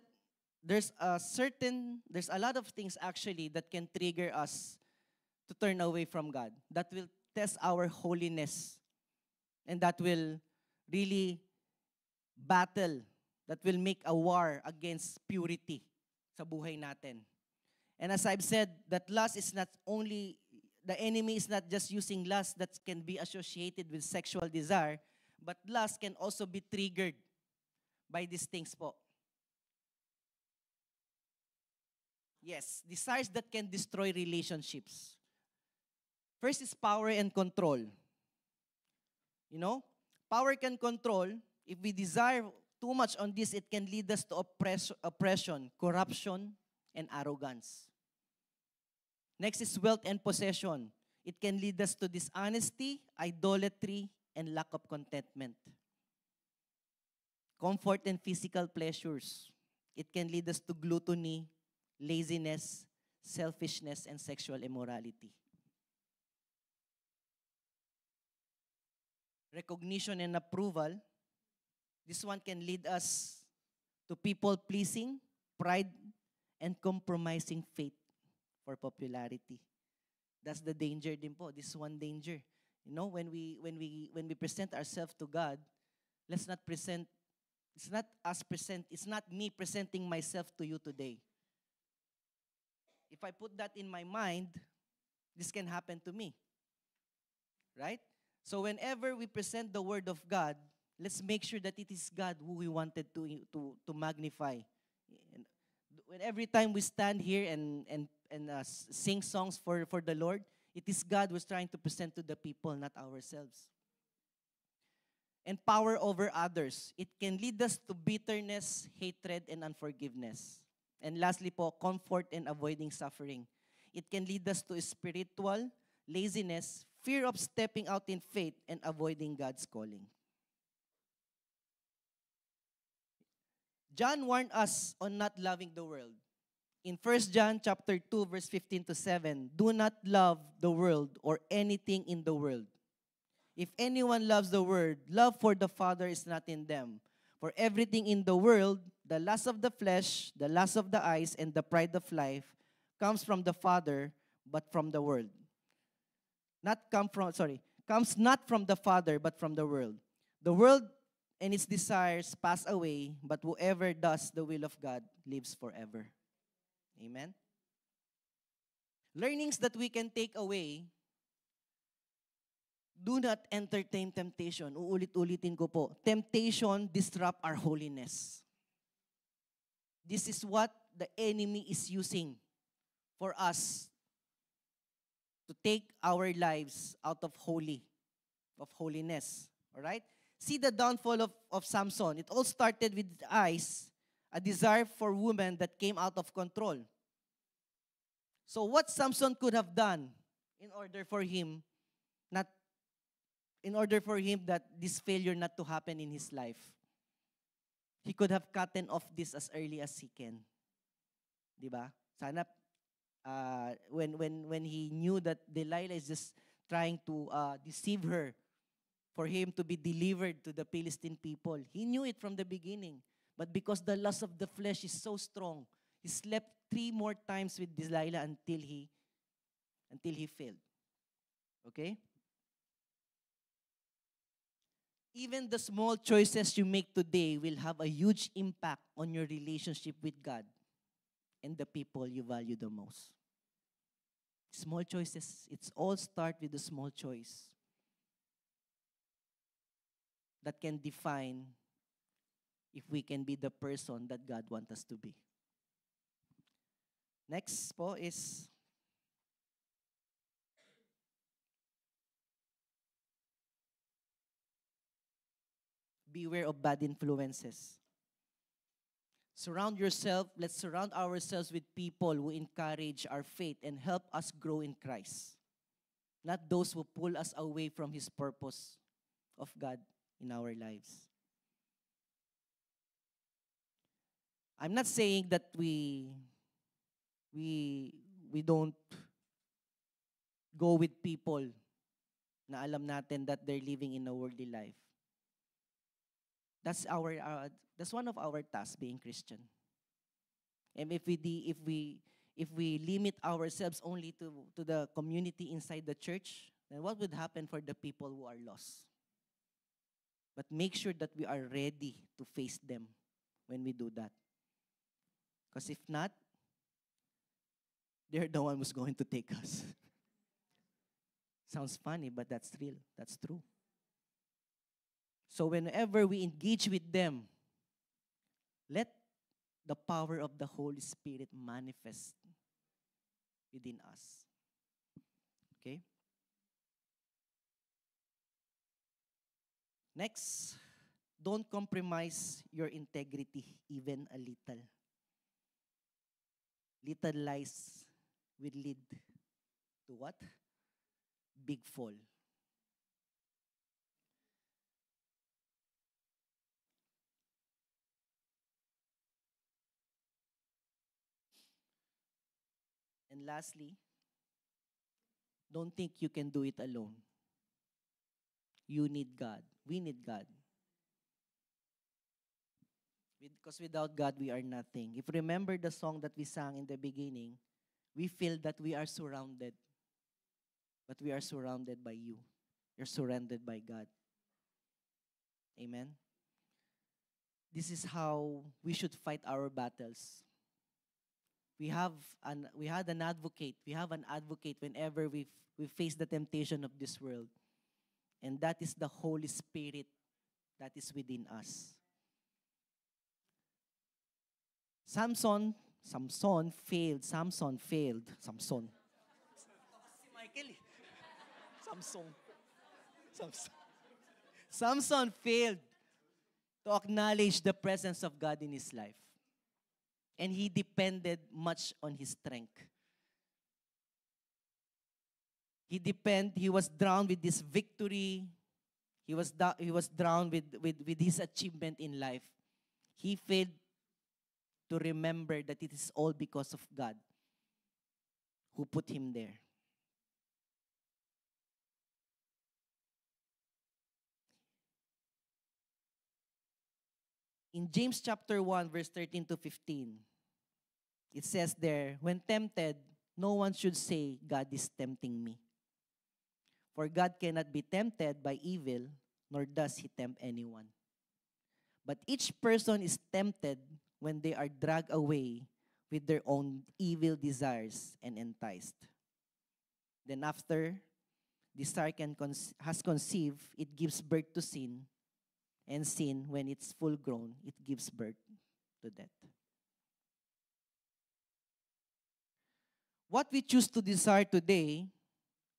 there's a lot of things actually that can trigger us to turn away from God. That will test our holiness. And that will really battle, that will make a war against purity sa buhay natin. And as I've said, that lust is not only, the enemy is not just using lust that can be associated with sexual desire, but lust can also be triggered by these things po. Yes, desires that can destroy relationships. First is power and control. You know, power can control. If we desire too much on this, it can lead us to oppression, corruption, and arrogance. Next is wealth and possession. It can lead us to dishonesty, idolatry, and lack of contentment. Comfort and physical pleasures. It can lead us to gluttony, laziness, selfishness, and sexual immorality. Recognition and approval. This one can lead us to people-pleasing, pride, and compromising faith for popularity. That's the danger din po. This one danger. You know, when we present ourselves to God, let's not present. It's not me presenting myself to you today. If I put that in my mind, this can happen to me. Right? So whenever we present the Word of God, let's make sure that it is God who we wanted to magnify. When every time we stand here and sing songs for the Lord, it is God who's trying to present to the people, not ourselves. And power over others. It can lead us to bitterness, hatred, and unforgiveness. And lastly po, comfort and avoiding suffering. It can lead us to spiritual laziness, fear of stepping out in faith, and avoiding God's calling. John warned us on not loving the world. In 1 John chapter 2, verse 15 to 7, do not love the world or anything in the world. If anyone loves the world, love for the Father is not in them. For everything in the world, the lust of the flesh, the lust of the eyes, and the pride of life comes from the Father, but from the world. Comes not from the Father, but from the world. The world and its desires pass away, but whoever does the will of God lives forever. Amen? Learnings that we can take away: do not entertain temptation. Uulit-ulitin ko po. Temptation disrupt our holiness. This is what the enemy is using for us to take our lives out of holiness. All right? See the downfall of Samson. It all started with eyes, a desire for women that came out of control. So what Samson could have done in order for him that this failure not to happen in his life? He could have gotten off this as early as he can. Diba? Sana when he knew that Delilah is just trying to deceive her for him to be delivered to the Philistine people. He knew it from the beginning. But because the lust of the flesh is so strong, he slept 3 more times with Delilah until he failed. Okay? Even the small choices you make today will have a huge impact on your relationship with God and the people you value the most. Small choices, it's all start with a small choice that can define if we can be the person that God wants us to be. Next po is beware of bad influences. Let's surround ourselves with people who encourage our faith and help us grow in Christ. Not those who pull us away from His purpose of God in our lives. I'm not saying that we don't go with people na alam natin that they're living in a worldly life. That's one of our tasks being Christian. And if we limit ourselves only to the community inside the church, then what would happen for the people who are lost? But make sure that we are ready to face them when we do that. Because if not, they're the one who's going to take us. Sounds funny, but that's real. That's true. So whenever we engage with them, let the power of the Holy Spirit manifest within us. Okay? Next, don't compromise your integrity even a little. Little lies will lead to what? Big fall. And lastly, don't think you can do it alone. You need God. We need God. Because without God, we are nothing. If you remember the song that we sang in the beginning, we feel that we are surrounded. But we are surrounded by you. You're surrounded by God. Amen? This is how we should fight our battles. We had an advocate. We have an advocate whenever we face the temptation of this world. And that is the Holy Spirit that is within us. Samson failed. Si Michael. Samson failed to acknowledge the presence of God in his life. And he depended much on his strength. He was drowned with this victory. He was drowned with his achievement in life. He failed to remember that it is all because of God who put him there. In James chapter 1, verse 13 to 15, it says there, when tempted, no one should say, God is tempting me. For God cannot be tempted by evil, nor does He tempt anyone. But each person is tempted when they are dragged away with their own evil desires and enticed. Then after desire has conceived, it gives birth to sin, and sin, when it's full grown, it gives birth to death. What we choose to desire today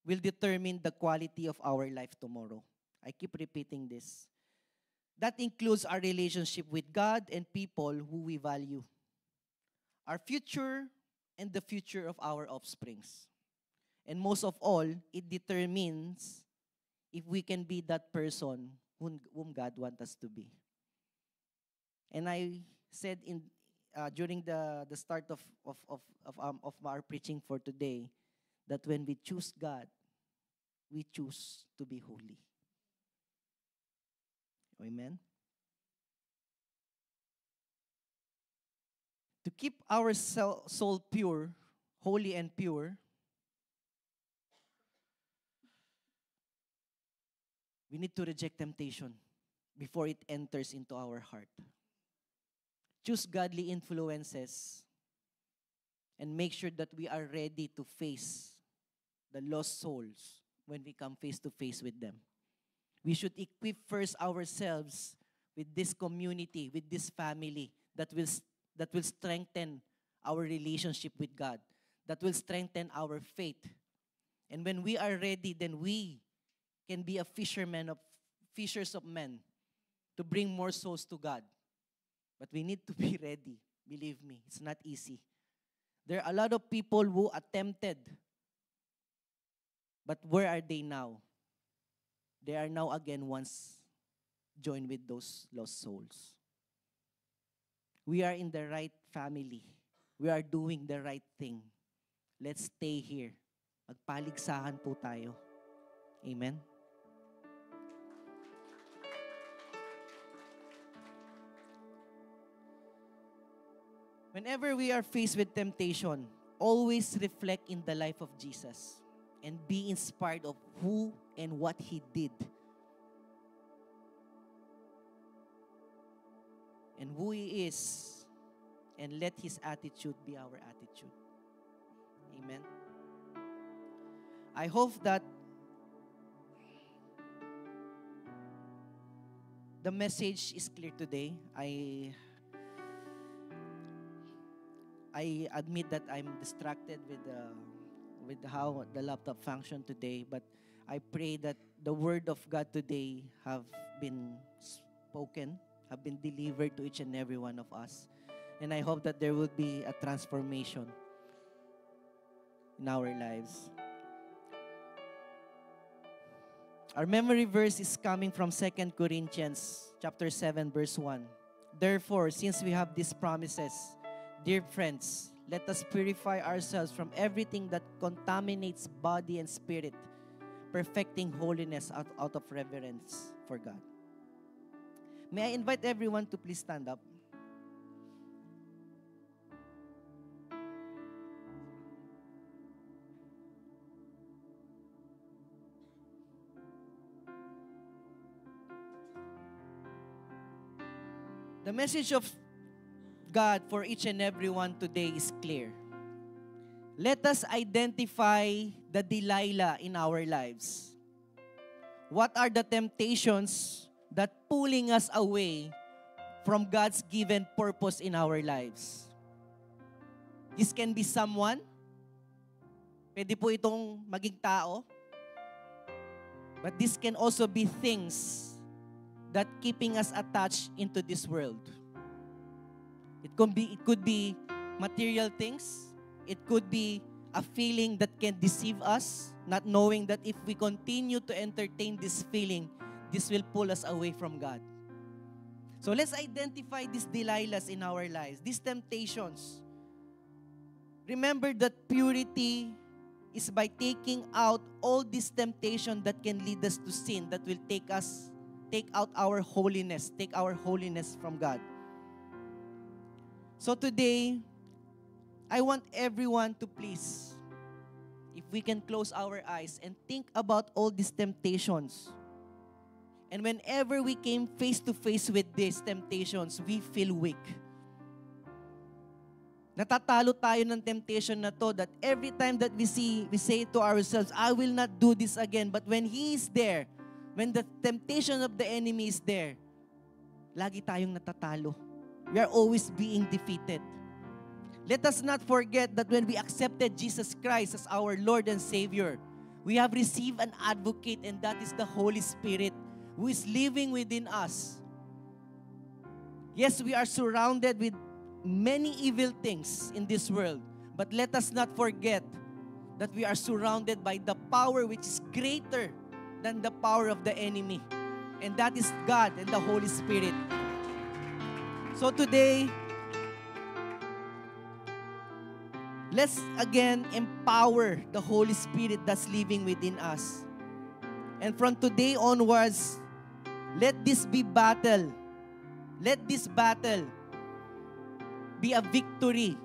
will determine the quality of our life tomorrow. I keep repeating this. That includes our relationship with God and people who we value, our future and the future of our offsprings. And most of all, it determines if we can be that person whom God wants us to be. And I said during the start of our preaching for today that when we choose God, we choose to be holy. Amen? To keep our soul pure, holy and pure, we need to reject temptation before it enters into our heart. Choose godly influences and make sure that we are ready to face the lost souls when we come face to face with them. We should equip first ourselves with this community, with this family that will strengthen our relationship with God, that will strengthen our faith. And when we are ready, then we can be fishers of men to bring more souls to God. But we need to be ready. Believe me, it's not easy. There are a lot of people who attempted, but where are they now? They are now again once joined with those lost souls. We are in the right family. We are doing the right thing. Let's stay here. Magpaligsahan po tayo. Amen? Whenever we are faced with temptation, always reflect in the life of Jesus and be inspired of who and what He did. And who He is. And let His attitude be our attitude. Amen. I hope that the message is clear today. I admit that I'm distracted with how the laptop functioned today, but I pray that the word of God today have been spoken, have been delivered to each and every one of us. And I hope that there will be a transformation in our lives. Our memory verse is coming from 2 Corinthians chapter 7, verse 1. Therefore, since we have these promises, dear friends, let us purify ourselves from everything that contaminates body and spirit, perfecting holiness out of reverence for God. May I invite everyone to please stand up. The message of God for each and every one today is clear. Let us identify the Delilah in our lives. What are the temptations that pulling us away from God's given purpose in our lives? This can be someone. Pwede po itong maging tao. But this can also be things that keeping us attached into this world. It could be material things. It could be a feeling that can deceive us, not knowing that if we continue to entertain this feeling, this will pull us away from God. So let's identify these Delilahs in our lives, these temptations. Remember that purity is by taking out all this temptation that can lead us to sin, that will take out our holiness from God. So today, I want everyone to please, if we can close our eyes and think about all these temptations. And whenever we came face to face with these temptations, we feel weak. Natatalo tayo ng temptation na to, that every time that we say to ourselves, I will not do this again. But when He is there, when the temptation of the enemy is there, lagi tayong natatalo. We are always being defeated. Let us not forget that when we accepted Jesus Christ as our Lord and Savior, we have received an advocate, and that is the Holy Spirit who is living within us. Yes, we are surrounded with many evil things in this world, but let us not forget that we are surrounded by the power which is greater than the power of the enemy, and that is God and the Holy Spirit. So today, let's again empower the Holy Spirit that's living within us. And from today onwards, let this be battle. Let this battle be a victory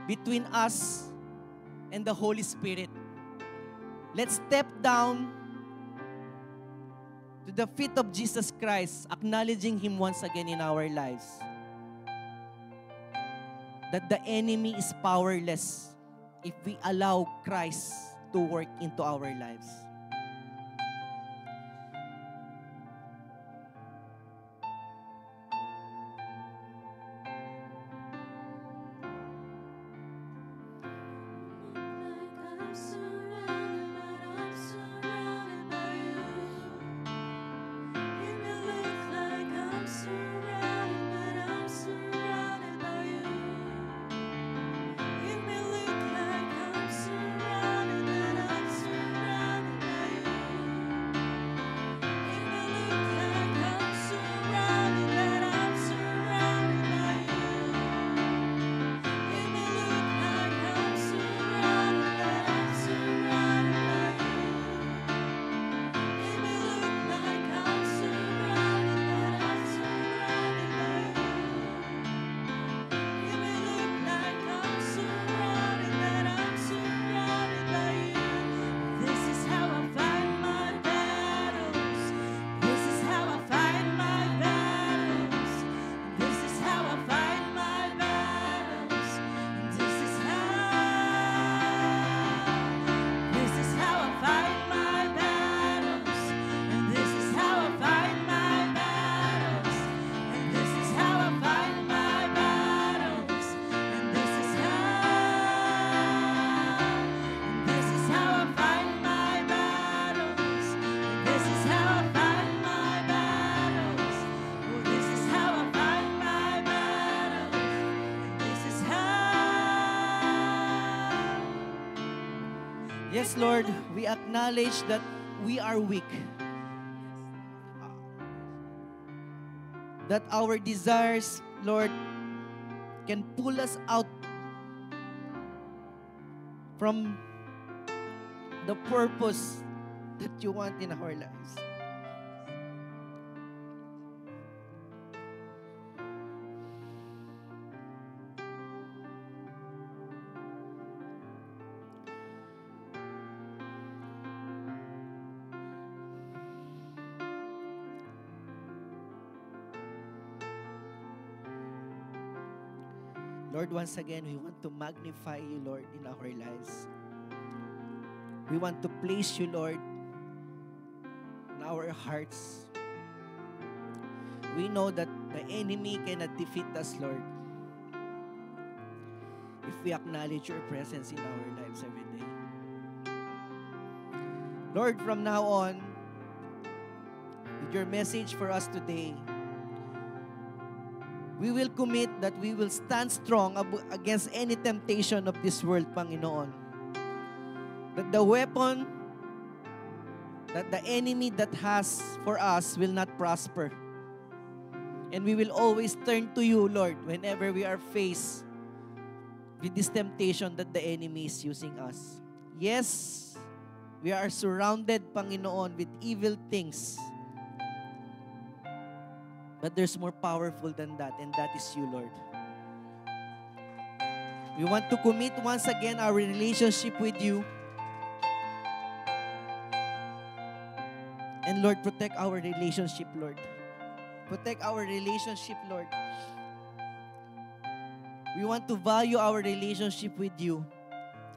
between us and the Holy Spirit. Let's step down to the feet of Jesus Christ, acknowledging Him once again in our lives. That the enemy is powerless if we allow Christ to work into our lives. Yes, Lord, we acknowledge that we are weak. That our desires, Lord, can pull us out from the purpose that you want in our lives. Lord, once again, we want to magnify you, Lord, in our lives. We want to place you, Lord, in our hearts. We know that the enemy cannot defeat us, Lord, if we acknowledge your presence in our lives every day. Lord, from now on, with your message for us today, we will commit that we will stand strong against any temptation of this world, Panginoon. That the weapon that the enemy that has for us will not prosper. And we will always turn to you, Lord, whenever we are faced with this temptation that the enemy is using us. Yes, we are surrounded, Panginoon, with evil things. But there's more powerful than that, and that is you, Lord. We want to commit once again our relationship with you. And Lord, protect our relationship, Lord. Protect our relationship, Lord. We want to value our relationship with you.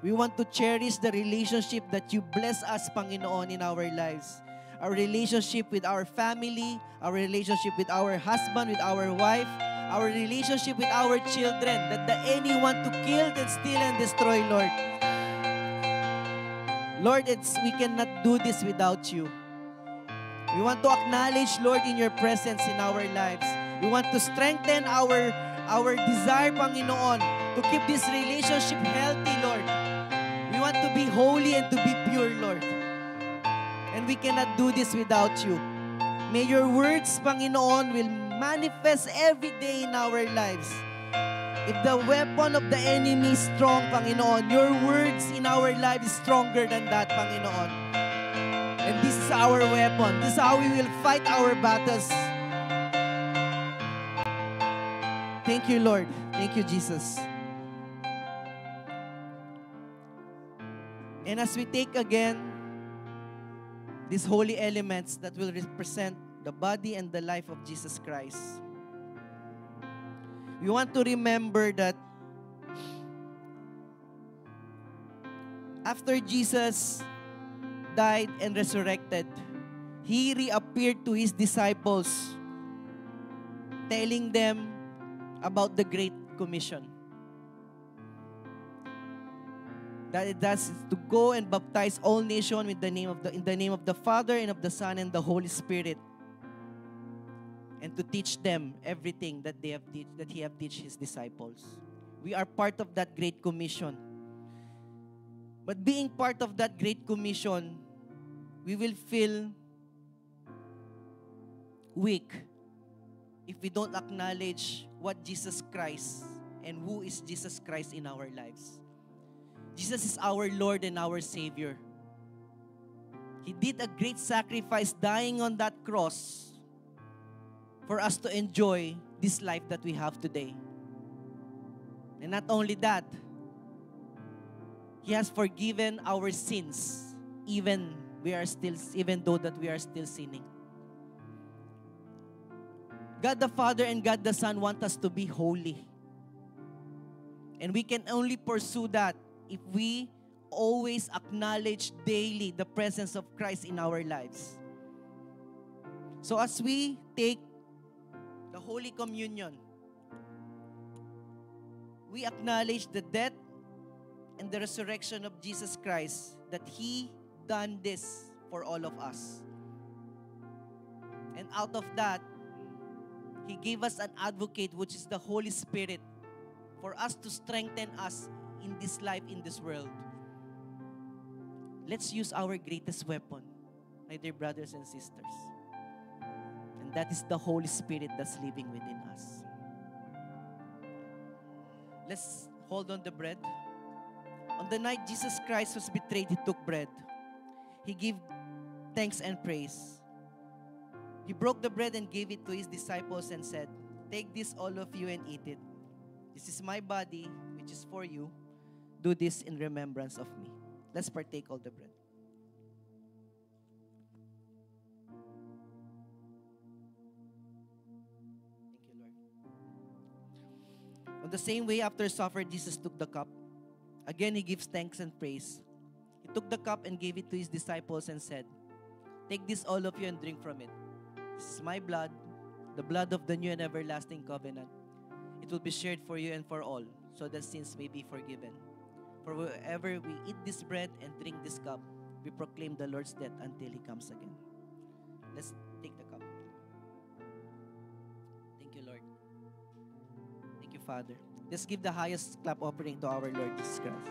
We want to cherish the relationship that you bless us, Panginoon, in our lives. Our relationship with our family, our relationship with our husband, with our wife, our relationship with our children, that the enemy want to kill and steal and destroy, Lord. Lord, we cannot do this without you. We want to acknowledge, Lord, in your presence in our lives. We want to strengthen our desire, Panginoon, to keep this relationship healthy, Lord. We want to be holy and to be pure, Lord. And we cannot do this without you. May your words, Panginoon, will manifest every day in our lives. If the weapon of the enemy is strong, Panginoon, your words in our life is stronger than that, Panginoon. And this is our weapon. This is how we will fight our battles. Thank you, Lord. Thank you, Jesus. And as we take again these holy elements that will represent the body and the life of Jesus Christ, we want to remember that after Jesus died and resurrected, He reappeared to His disciples, telling them about the Great Commission. That it does to go and baptize all nations in the name of the Father and of the Son and the Holy Spirit, and to teach them everything that He have taught His disciples. We are part of that Great Commission. But being part of that Great Commission, we will feel weak if we don't acknowledge what Jesus Christ and who is Jesus Christ in our lives. Jesus is our Lord and our Savior. He did a great sacrifice dying on that cross for us to enjoy this life that we have today. And not only that, He has forgiven our sins even though that we are still sinning. God the Father and God the Son want us to be holy. And we can only pursue that if we always acknowledge daily the presence of Christ in our lives. So as we take the Holy Communion, we acknowledge the death and the resurrection of Jesus Christ, that He done this for all of us. And out of that, He gave us an advocate, which is the Holy Spirit, for us to strengthen us in this life, in this world. Let's use our greatest weapon, my dear brothers and sisters. And that is the Holy Spirit that's living within us. Let's hold on the bread. On the night Jesus Christ was betrayed, He took bread. He gave thanks and praise. He broke the bread and gave it to His disciples and said, "Take this, all of you, and eat it. This is my body, which is for you. Do this in remembrance of me." Let's partake all the bread. Thank you, Lord. On the same way, after supper, Jesus took the cup. Again, He gives thanks and praise. He took the cup and gave it to His disciples and said, "Take this, all of you, and drink from it. This is my blood, the blood of the new and everlasting covenant. It will be shared for you and for all, so that sins may be forgiven. For wherever we eat this bread and drink this cup, we proclaim the Lord's death until He comes again." Let's take the cup. Thank you, Lord. Thank you, Father. Let's give the highest clap offering to our Lord Jesus Christ.